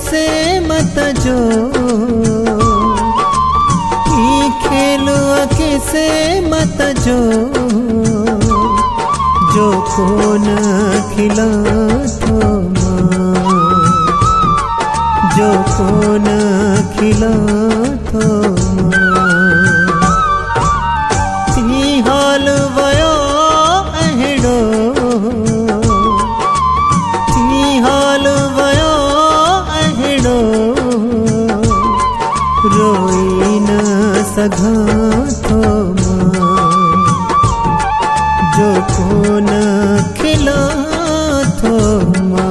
किसे मत जो खेलो किसे मत जो कौन खिला तो माँ, जो कौन खिला तो माँ। ती हाल वयो अहिड़ो, ती हाल वयो अहिड़ो, रोई न सघां थो मां, जो कोन खिला थो मां।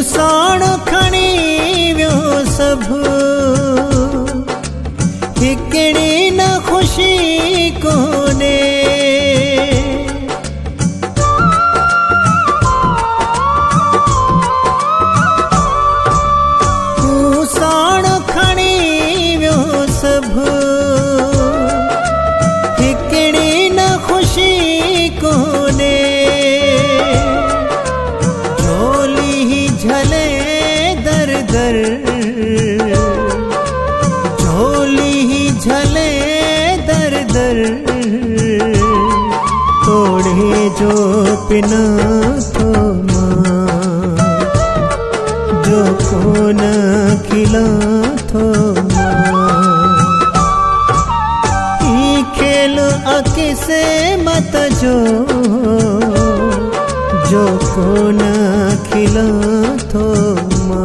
साण खणी वियो सभु, हिकिड़ी न ख़ुशी कोन्हे। तूं साण खणी वियो सभु, हिकिड़ी न ख़ुशी कोन्हे। झले दर दर, झोली ही झले दर दर, तोड़े जो पिना तो माँ, जो कौन खिला तो माँ। ई खेल किसे मत जो कौन खिला तो माँ।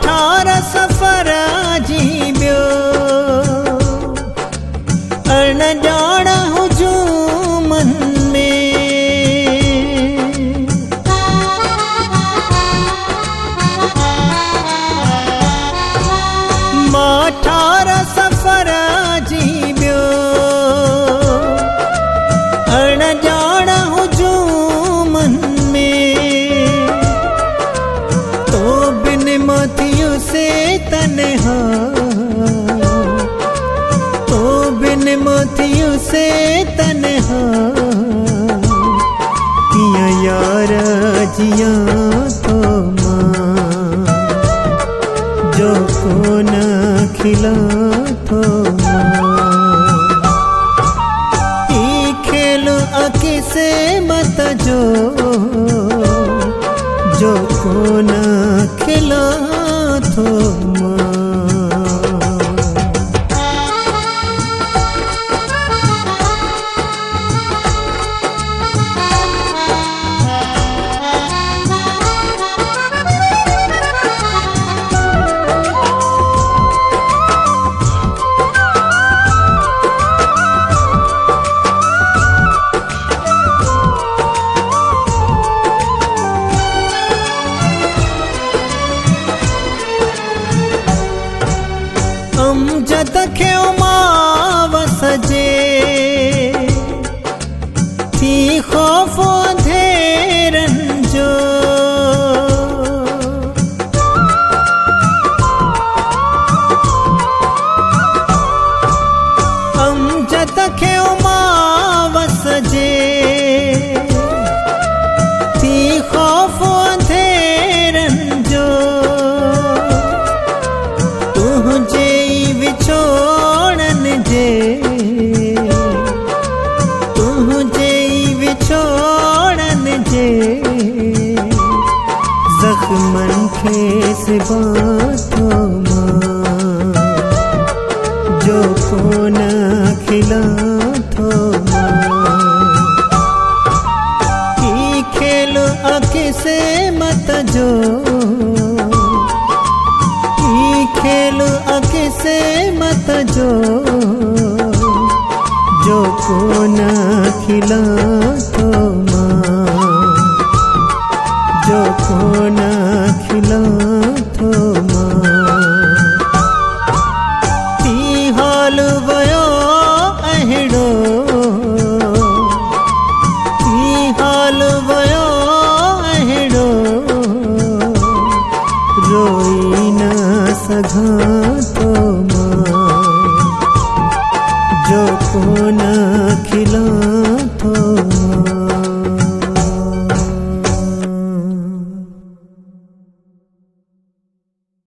ठार सफ़र जी बियो, अणॼाण हुजूं मन में। मां ठार सफ़र जी बियो, अणॼाण हुजूं मन में। तो बिन मोतियों से तन्हा, तो बिन मोतियों से तन्हा, किया यार जिया तो माँ, जो कौन खिला तो माँ। ई खेल किसे मत जो कौन खिला तो माँ। अमजद खे उमावस जे थी ख़ौफ़ अंधेरनि जो। अमजद खे उमावस जे थी ख़ौफ़ अंधेरनि जो। तुंहिंजे विछोड़ जख्मन खेस बातों माँ जो को न खिला थो माँ ई खेल आँखें से मत जो ई खेल आँखें से मत जो को न खिला थो माँ जो को न खिला थो माँ ती हाल वयो अहिड़ो ती हाल वयो अहिड़ो रोई न सघां थो मां जो को न खिला